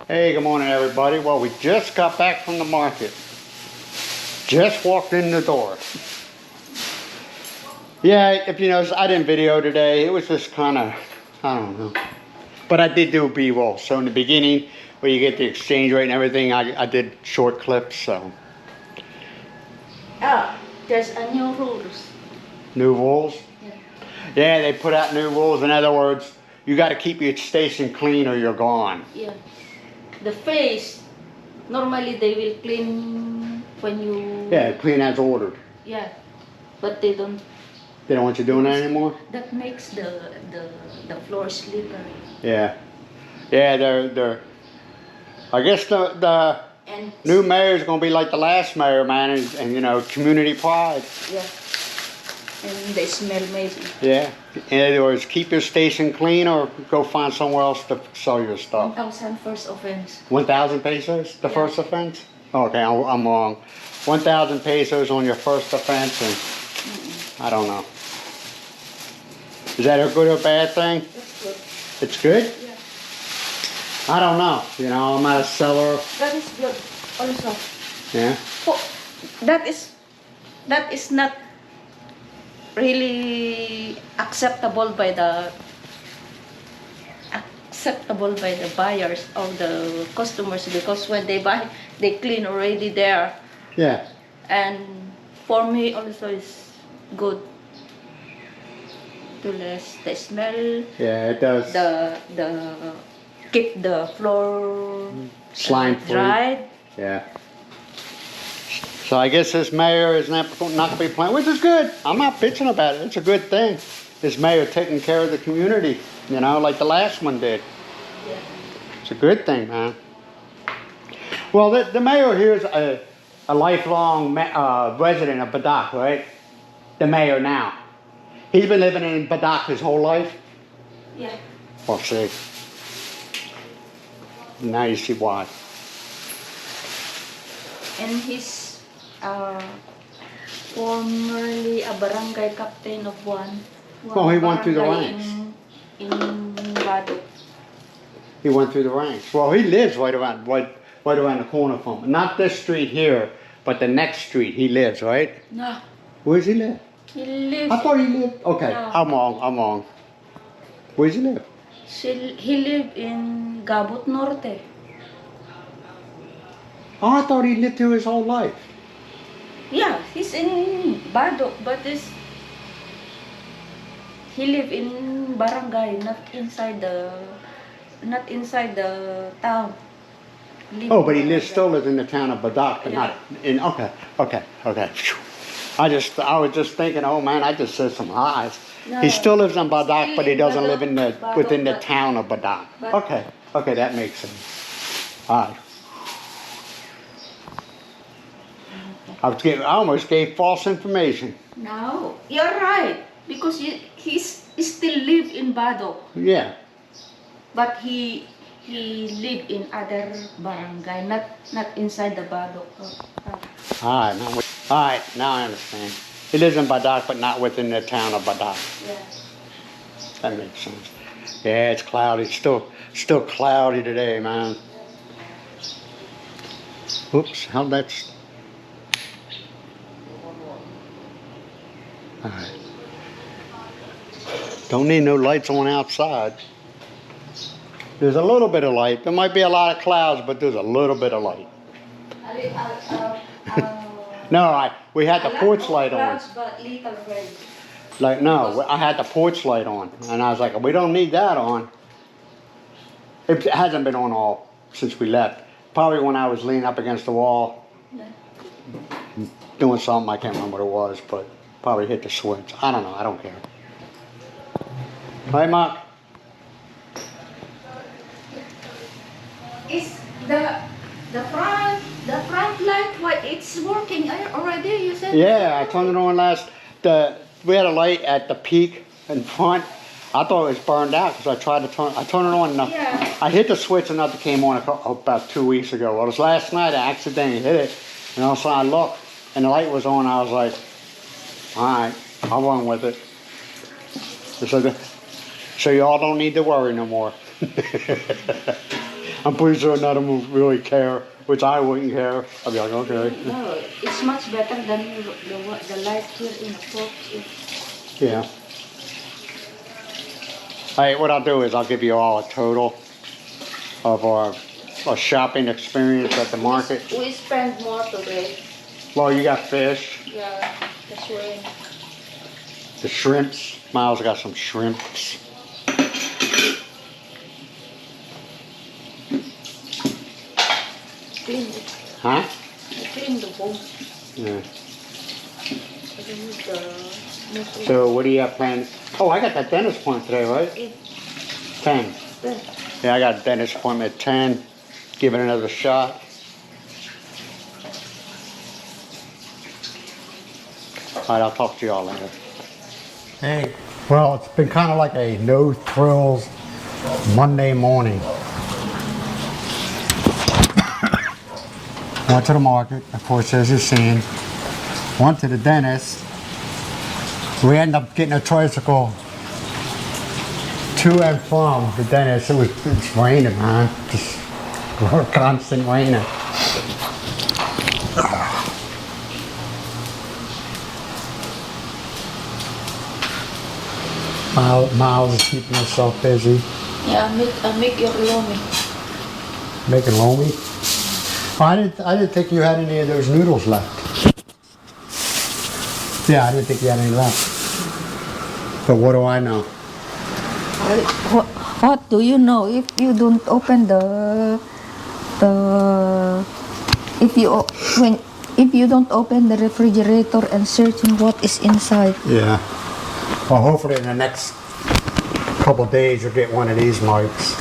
Hey, good morning everybody. Well, we just got back from the market. Just walked in the door. Yeah, if you notice, I didn't video today. It was just kind of, I don't know. But I did do B-roll. So in the beginning, where you get the exchange rate and everything, I did short clips, so. There's a new rules. New rules? Yeah. Yeah, they put out new rules. In other words, you got to keep your station clean or you're gone. Yeah. The face, normally they will clean when you... Yeah, clean as ordered. Yeah, but they don't... They don't want you doing that anymore? That makes the floor slippery. Yeah. Yeah, they're I guess the And new mayor is going to be like the last mayor, man, and you know, community pride. yeah. And they smell maybe. Yeah. In other words, keep your station clean or go find somewhere else to sell your stuff. 1,000 first offense. 1,000 pesos, the first offense? Okay, I'm wrong. 1,000 pesos on your first offense, and I don't know. Is that a good or bad thing? That's good. It's good? Yeah. I don't know. You know, I'm not a seller. That is good also. Yeah. Oh, that is not really acceptable by the buyers or the customers, because when they buy, they clean already there. Yeah. And for me also is good to less the smell. Yeah, it does. The keep the floor Slime free. dried. Yeah. So I guess this mayor is not going to be playing, which is good. I'm not bitching about it. It's a good thing. This mayor taking care of the community, you know, like the last one did. Yeah. It's a good thing, man. Well, the mayor here is a lifelong resident of Badoc, right? The mayor now. He's been living in Badoc his whole life? Yeah. Well, see. Now you see why. And he's formerly a barangay captain of one Oh, he went through the barangay ranks. in Badoc. He went through the ranks. Well, he lives right around the corner from him. Not this street here, but the next street he lives, right? No, Where does he live? he lives. I thought he lived. Okay, No. I'm wrong. Where does he live? He lived in Gabot Norte. Oh, I thought he lived here his whole life. Yeah, he's in Badoc, but he live in barangay, not inside the town. Oh, but he still lives in the town of Badoc, but Yeah. not in. Okay. Phew. I was just thinking, oh man, I just said some highs. No, He still lives in Badoc, still but he in doesn't Badoc, live in Badoc, within the but- town of Badoc. but- Okay, that makes sense. All right. I almost gave false information. No, you're right, because he still live in Badoc, Yeah. but he live in other barangay, not inside the Badoc. All right, now I understand. He lives in Badoc, but not within the town of Badoc. Yeah. That makes sense. Yeah, it's cloudy. Still cloudy today, man. Oops, how that's. All right. Don't need no lights on outside. There's a little bit of light. There might be a lot of clouds, but there's a little bit of light. No, we had the porch light on. Clouds, but little rain. Like, no, I had the porch light on. And I was like, we don't need that on. It hasn't been on all since we left. Probably when I was leaning up against the wall, Yeah. doing something, I can't remember what it was, but probably hit the switch. I don't know, I don't care. Right, Mark? Is the front light, why it's working already, you said? Yeah, I turned it on we had a light at the peak in front. I thought it was burned out because I turned it on. Yeah. I hit the switch and nothing came on about 2 weeks ago. Well, it was last night I accidentally hit it, and all of a sudden I looked and the light was on. I was like, all right, I'll run with it. So y'all don't need to worry no more. I'm pretty sure none of them really care, which I wouldn't care. I'd be like, okay. No, it's much better than the light here in the pork. Yeah. Hey, what I'll do is I'll give you all a total of our shopping experience at the market. We spend more today. Well, you got fish. Yeah, the shrimp. The shrimps. Miles got some shrimps. Clean it. Huh? Clean the bone. Yeah. The So what do you have planned? Oh, I got that dentist appointment today, right? 10. Yeah, I got a dentist appointment at 10. Give it another shot. Alright, I'll talk to y'all later. Hey. Well, it's been kind of like a no thrills Monday morning. Went to the market, of course, as you've seen. Went to the dentist. We ended up getting a tricycle to and from the dentist. It's raining, man. Just constant raining. Miles is keeping herself busy. Yeah, make your lomi. Making lomi? Oh, I didn't think you had any of those noodles left. Yeah, I didn't think you had any left. But what do I know? What do you know if you don't open the if you don't open the refrigerator and searching what is inside? Yeah. Well, hopefully in the next couple of days you'll get one of these mics.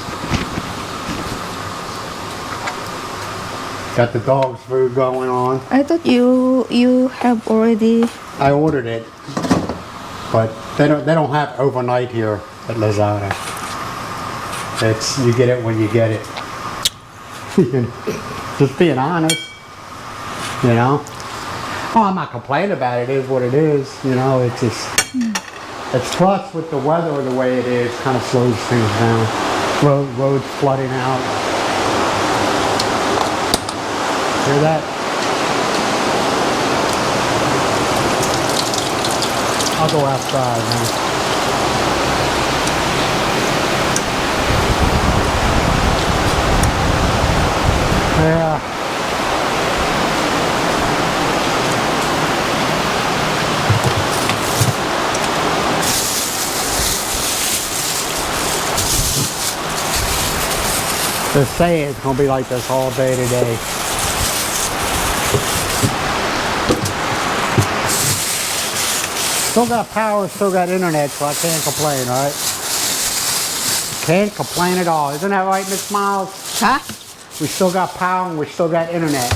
Got the dog's food going on. I thought you have already. I ordered it, but they don't have overnight here at Lazada. It's you get it when you get it. Just being honest, you know. Oh, I'm not complaining about it. It is what it is. You know, it's just it's plus with the weather the way it is, kind of slows things down. Roads flooding out. Hear that? I'll go outside, man. Yeah. They're saying it's going to be like this all day today. Still got power, still got internet, so I can't complain, right? Can't complain at all. Isn't that right, Miss Miles? Huh? We still got power and we still got internet.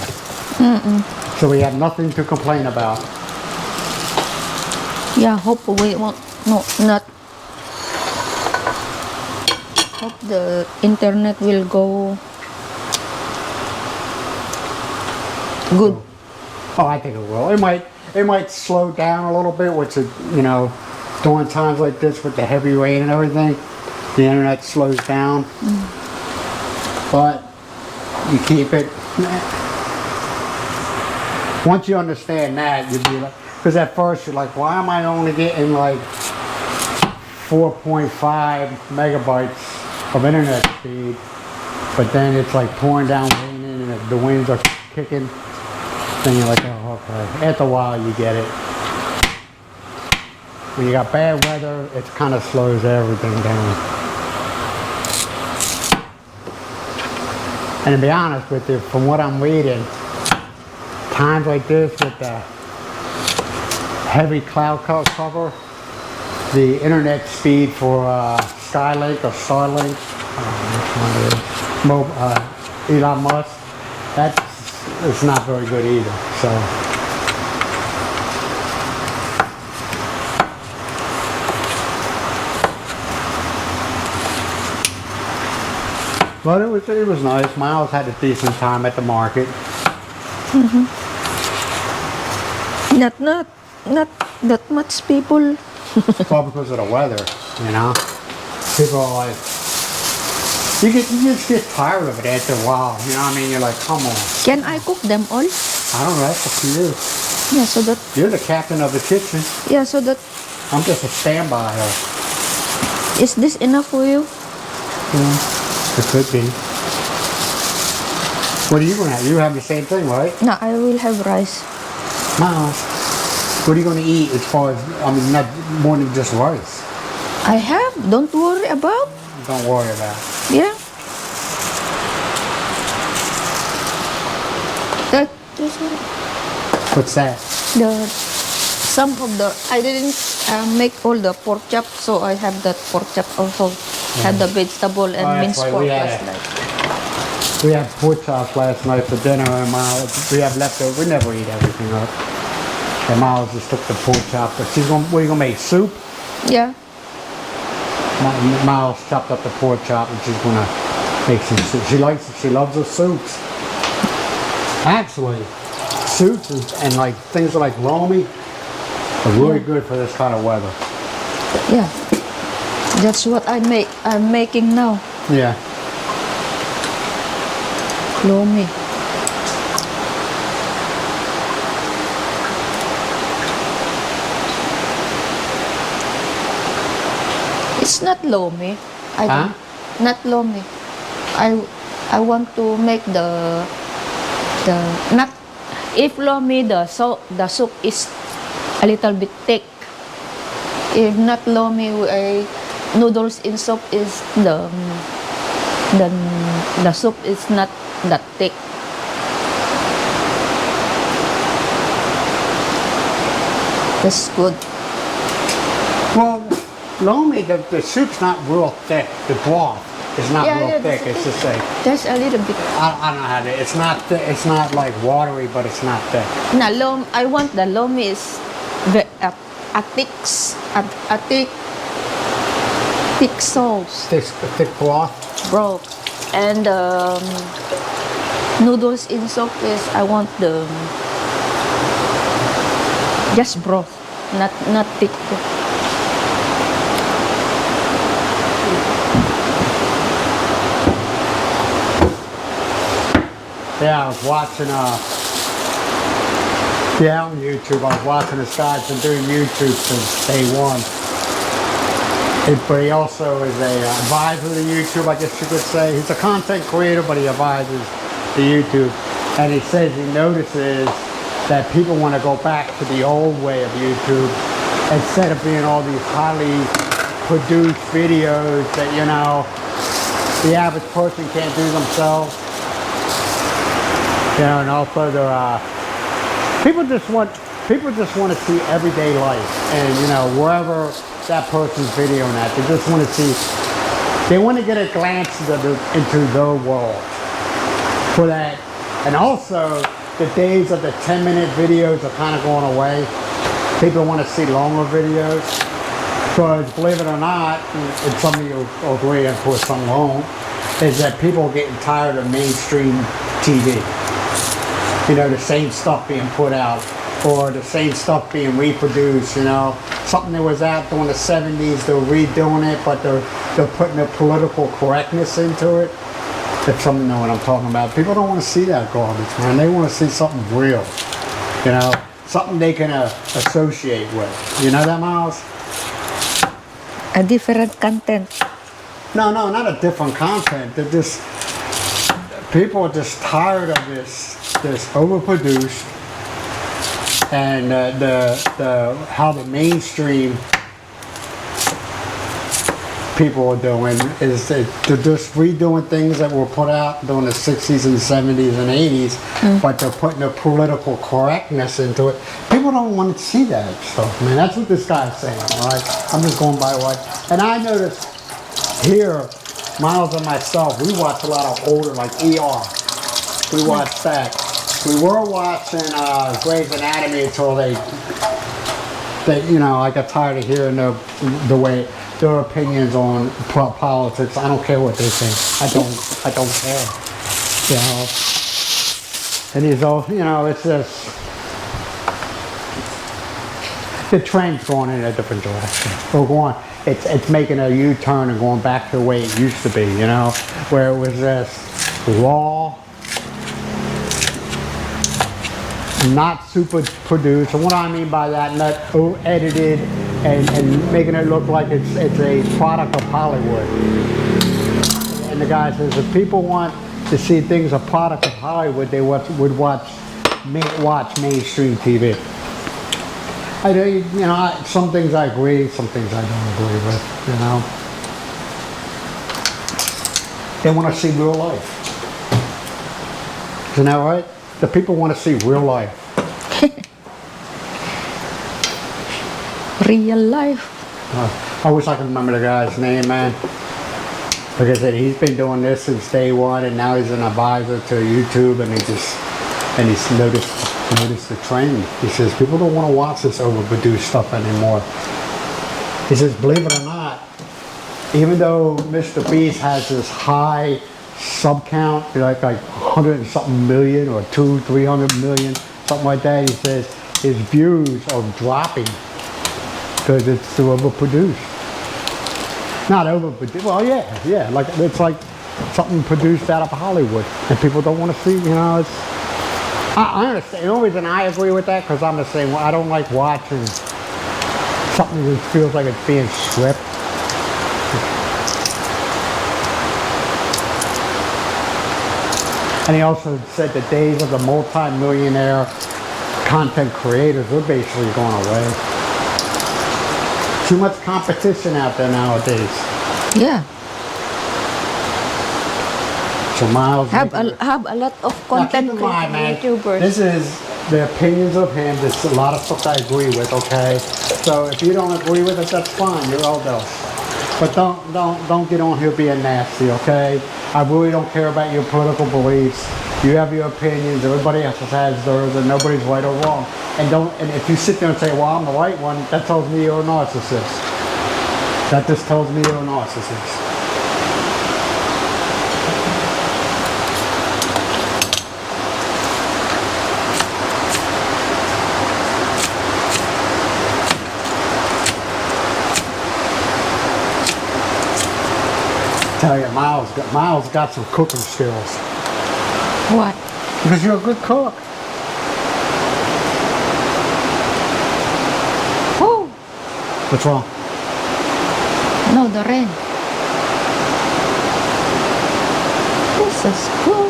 So we have nothing to complain about. Yeah, hopefully it won't. No, not. Hope the internet will go good. Oh, I think it will. It might slow down a little bit, which is, you know, during times like this with the heavy rain and everything, the internet slows down. But you keep it. Once you understand that, you'll be like, because at first you're like, why am I only getting like 4.5 megabytes of internet speed? But then it's like pouring down raining and the winds are kicking. Then you're like, oh, okay. After a while, you get it. When you got bad weather, it kind of slows everything down. And to be honest with you, from what I'm reading, times like this with the heavy cloud cover, the internet speed for Skylink or Starlink, which one it is, Elon Musk, it's not very good either. So, but it was nice. Miles had a decent time at the market. Not that much people. Well, because of the weather, you know. People are like, You just get tired of it after a while. You know what I mean? You're like, come on. Can I cook them all? I don't know. That's up to you. Yeah, so that, You're the captain of the kitchen. yeah, so that, I'm just a standby. is this enough for you? It could be. What are you going to have? You have the same thing, right? No, I will have rice. Miles, what are you going to eat as far as, I mean, not more than just rice? I have, don't worry about. Don't worry about it. Yeah. That's What's that? some of the, I didn't make all the pork chop, so I have that pork chop also. Had the vegetable and Oh, that's minced right, pork we had last it. night. We had pork chops last night for dinner, and Miles, we have leftover. We never eat everything up. And Miles just took the pork chop, but what are you going to make, soup? Yeah. Miles chopped up the pork chop, and she's going to make some soup. She loves her soups. Actually, soups and like things like lomi are really good for this kind of weather. Yeah. That's what I'm making now. Yeah. Lomi. It's not lomi. Not lomi. I want to make the not, if lomi, the soup is a little bit thick. If not lomi, noodles in soup is the soup is not that thick. That's good. Well, lomi, the soup's not real thick. The broth is not real thick. It's just like, Just a little bit. I don't know how to. It's not thick. It's not like watery, but it's not thick. No, I want the lomi is a thick sauce, Thick broth. broth, and noodles in soup is I want the just broth, not thick. Yeah, I was watching. Yeah, on YouTube. I was watching this guy's been doing YouTube since day one. But he also is a advisor to YouTube, I guess you could say. He's a content creator, but he advises to YouTube. And he says he notices that people want to go back to the old way of YouTube instead of being all these highly produced videos that, you know, the average person can't do themselves. You know, and also people just want to see everyday life, and you know, wherever that person's videoing at, they just want to see. They want to get a glance into their world. For that, and also the days of the 10-minute videos are kind of going away. People want to see longer videos. Because believe it or not, and some of you will agree, and of course some won't, is that people are getting tired of mainstream TV. You know, the same stuff being put out, or the same stuff being reproduced, you know. Something that was out during the 70s, they're redoing it, but they're putting the political correctness into it. If some of you know what I'm talking about. People don't want to see that garbage, man. They want to see something real, you know, something they can associate with. You know that, Miles? A different content. No, not a different content. They're just, people are just tired of this overproduced, and how the mainstream people are doing is they're just redoing things that were put out during the 60s and 70s and 80s, but they're putting the political correctness into it. People don't want to see that stuff, man. That's what this guy's saying, all right? I'm just going by what, and I noticed here, Miles and myself, we watch a lot of older, like ER. We watched that. We were watching Grey's Anatomy until they, you know, I got tired of hearing the way their opinions on politics. I don't care what they think. I don't care. You know. And he's all, you know, it's just the trend's going in a different direction. We're going. it's making a U-turn and going back to the way it used to be, you know, where it was just raw, not super produced. And what I mean by that, not edited and making it look like it's a product of Hollywood. And the guy says if people want to see things a product of Hollywood, they would watch mainstream TV. I do, you know, some things I agree, some things I don't agree with, you know. They want to see real life. Isn't that right? The people want to see real life. Real life. I wish I could remember the guy's name, man. Like I said, he's been doing this since day one, and now he's an advisor to YouTube, and he's noticed the trend. He says people don't want to watch this overproduced stuff anymore. He says, believe it or not, even though Mr. Beast has this high sub count, like 100 and something million or 200-300 million, something like that, he says his views are dropping because it's too overproduced. Not overproduced. Well, yeah. Like it's like something produced out of Hollywood, and people don't want to see. You know, it's. I understand. The only reason I agree with that because I'm the same way. I don't like watching something that feels like it's being stripped. And he also said the days of the multi-millionaire content creators are basically going away. Too much competition out there nowadays. Yeah. So Miles Have a lot of content YouTubers. This is the opinions of him. There's a lot of stuff I agree with. Okay, so if you don't agree with it, that's fine. You're old else. But don't get on here being nasty. Okay, I really don't care about your political beliefs. You have your opinions. Everybody else has theirs, and nobody's right or wrong. And if you sit there and say, well, I'm the right one, that tells me you're a narcissist. That just tells me you're a narcissist. Tell you, Miles got some cooking skills. What? Because you're a good cook. Oh! What's wrong? No, the rain. This is cool.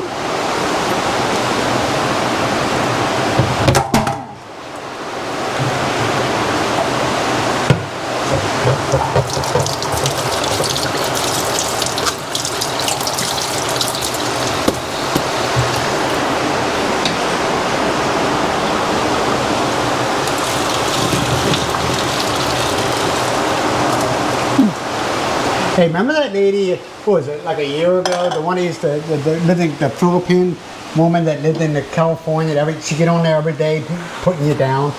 Hey, remember that lady, what was it, like a year ago? The one who used to, the Philippine woman that lived in California, she get on there every day putting you down.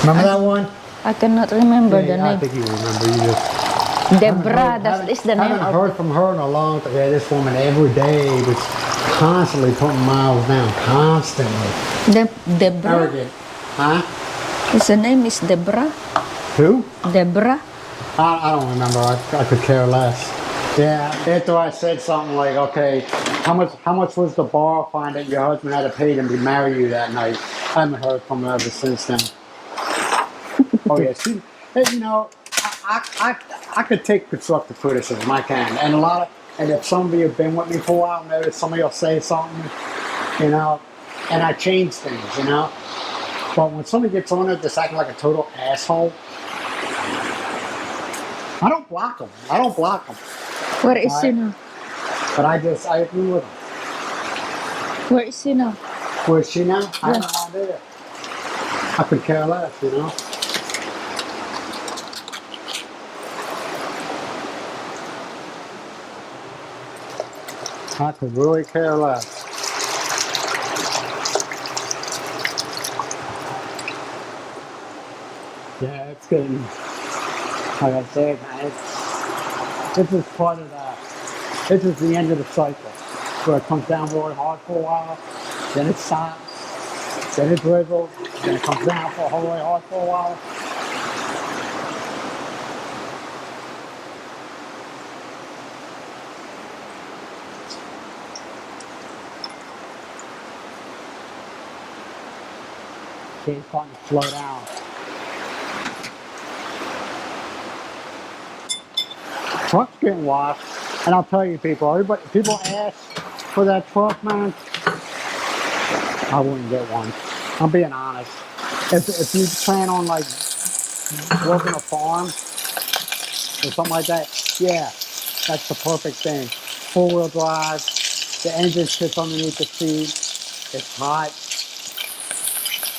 Remember that one? I cannot remember the I name. think you remember. You just Debra, that is the name haven't of heard from her in a long time. Yeah, this woman every day was constantly putting Miles down, constantly. Debra. Arrogant. Huh? His name is Debra. Who? Debra. I don't remember. I could care less. Yeah, after I said something like, okay, how much was the bar fine that your husband had to pay to marry you that night? I haven't heard from her ever since then. Oh yeah, you know, I could take constructive criticism. I can, and if some of you have been with me for a while, maybe some of you'll say something, you know, and I change things, you know. But when somebody gets on it, just acting like a total asshole. I don't block them. Where is he now? But I agree with them. Where is he now? Where is she now? I have no idea. I could care less, you know. I could really care less. Yeah, it's getting, like I said, this is part of that. This is the end of the cycle, where it comes down really hard for a while, then it stops, then it drizzles, then it comes down for really hard for a while. See, it's starting to slow down. Truck's getting washed, and I'll tell you, people ask for that truck, man. I wouldn't get one. I'm being honest. If you plan on like working a farm or something like that, yeah, that's the perfect thing. 4-wheel drive, the engine sits underneath the seat. It's hot,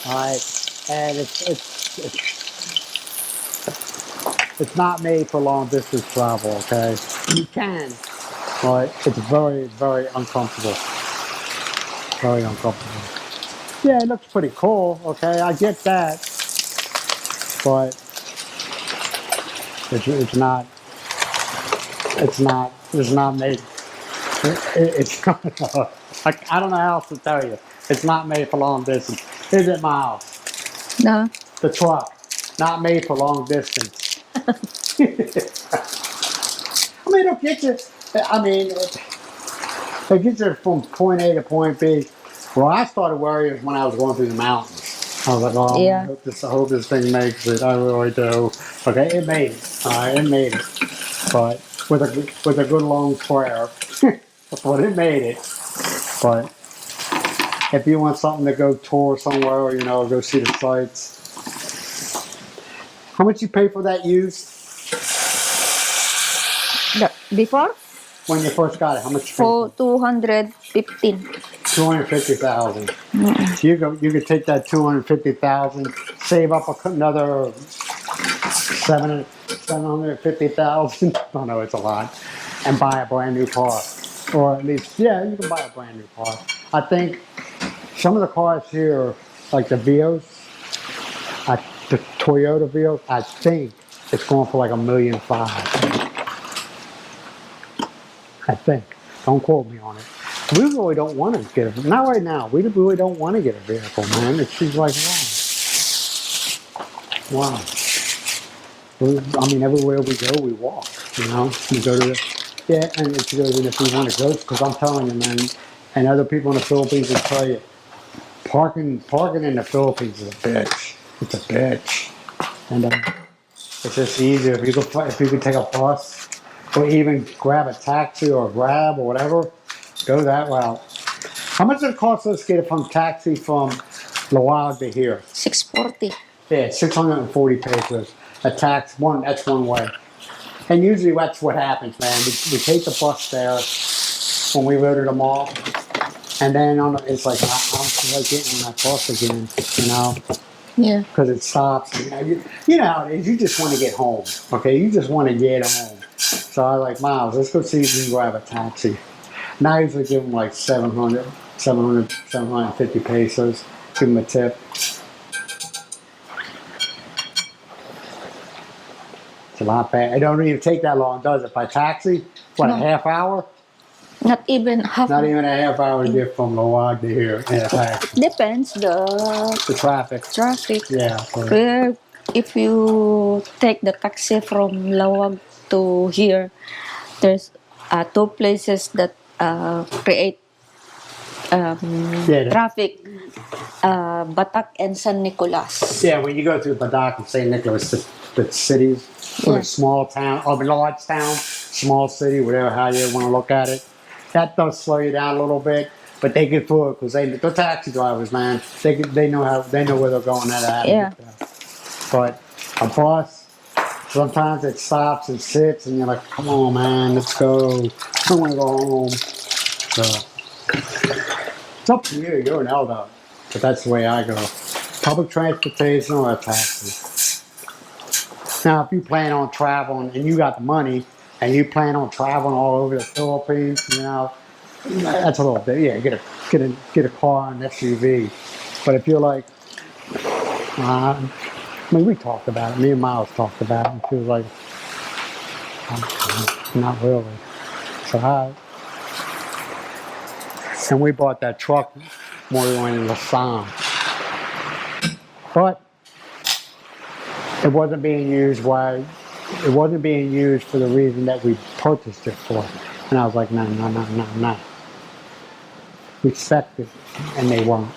all right, and it's not made for long distance travel. Okay, you can, but it's very, very uncomfortable. Very uncomfortable. Yeah, it looks pretty cool. Okay, I get that, but it's not. It's not made. It's not. I don't know how else to tell you. It's not made for long distance. Is it, Miles? No. The truck, not made for long distance. I mean, it'll get you. I mean, it'll get you from point A to point B. Well, I started worrying when I was going through the mountains. I was like, oh, Yeah. I hope this thing makes it. I really do. Okay, it made it. All right, it made it. But with a good long prayer, but it made it. But if you want something to go tour somewhere, go see the sights. How much you pay for that used Before? when you first got it? How much you paid For for? 215. 250,000. So you could take that 250,000, save up another 750,000. Oh no, it's a lot, and buy a brand new car, or at least you can buy a brand new car. I think some of the cars here, like the Vios, the Toyota Vios, I think it's going for like $1.5 million. I think. Don't quote me on it. We really don't want to get it. Not right now. We really don't want to get a vehicle, man. It seems like, wow. I mean, everywhere we go, we walk, We go to and it's good. And if we want to go, because I'm telling you, man, and other people in the Philippines will tell you, parking in the Philippines is a bitch. It's a bitch. And it's just easier if you could take a bus or even grab a taxi or a Grab or whatever, go that route. How much does it cost us to get it from taxi from Lawag to here? 640. Yeah, 640 pesos. That's one way. And usually that's what happens, man. We take the bus there when we go to the mall, and then it's like I'm like getting on that bus again, Yeah. because it stops. You know how it is. You just want to get home, okay? You just want to get home. So I was like, Miles, let's go see if we can grab a taxi. And I usually give them like 750 pesos. Give them a tip. It's a lot bad. It don't even take that long, does it? By taxi? What, No. a half hour? Not even half. Not even a half hour to get from Lawag to here. Yeah, Depends the traffic. traffic. Yeah. Where if you take the taxi from Lawag to here, there's two places that create traffic. Badoc and San Nicolas. Yeah, when you go through Badoc and St. Nicholas, the cities, or the small town, or the large town, small city, whatever, how you want to look at it, that does slow you down a little bit, but they get through it because they're taxi drivers, man. They know where they're going at. Yeah. But a bus, sometimes it stops and sits, and you're like, come on, man, let's go. I want to go home. So it's up to you. You're an elder, but that's the way I go. Public transportation or a taxi. Now, if you plan on traveling and you got the money and you plan on traveling all over the Philippines, that's a little bit. Yeah, get a car, an SUV. But if you're like, we talked about it. Me and Miles talked about it. And she was like, not really. So and we bought that truck when we went in Lasan. But it wasn't being used for the reason that we purchased it for. And I was like, no. We expected, and they weren't.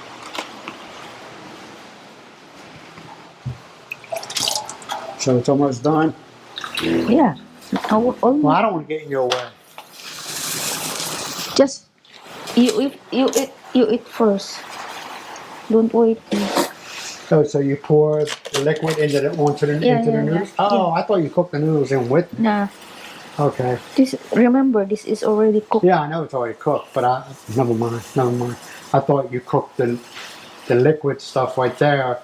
So it's almost done. Yeah. Well, Almost. I don't want to get in your way. Just you eat first. Don't wait. Oh, so you pour the liquid into the into the noodles? Yeah. Oh, I thought you cooked the noodles in with them. Nah. Okay. This remember this is already cooked. Yeah, I know it's already cooked, but never mind, never mind. I thought you cooked the liquid stuff right there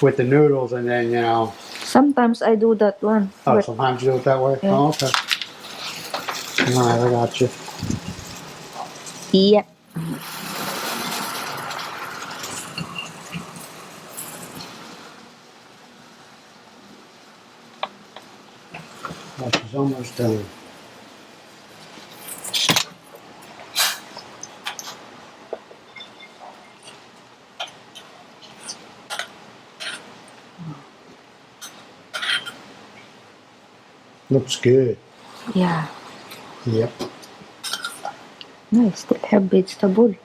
with the noodles, and then Sometimes I do that one. Oh, But sometimes you do it that way. Yeah. Oh, okay. All right, I got you. yeah. That is almost done. Looks good. Yeah. Yep. Nice. They have vegetable.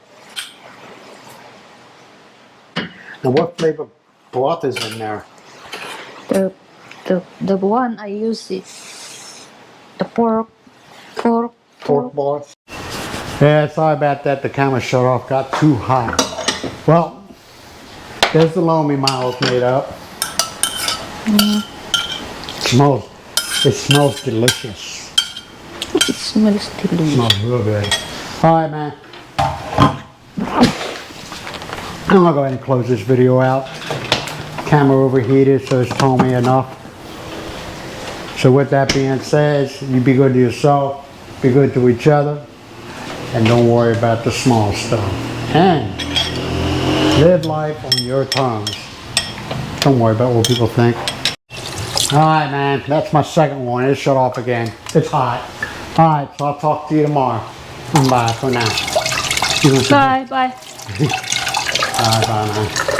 Now, what flavor broth is in there? The the one I use is the pork. Pork broth. Yeah, sorry about that. The camera shut off. Got too hot. Well, there's the lomi miles made up. It smells delicious. It smells delicious. Smells real good. All right, man. I'm gonna go ahead and close this video out. Camera overheated, so it's told me enough. So with that being said, you be good to yourself, be good to each other, and don't worry about the small stuff. And live life on your terms. Don't worry about what people think. Alright, man, that's my second one. It shut off again. It's hot. Alright, so I'll talk to you tomorrow. Bye for now. Bye. Alright, bye, man.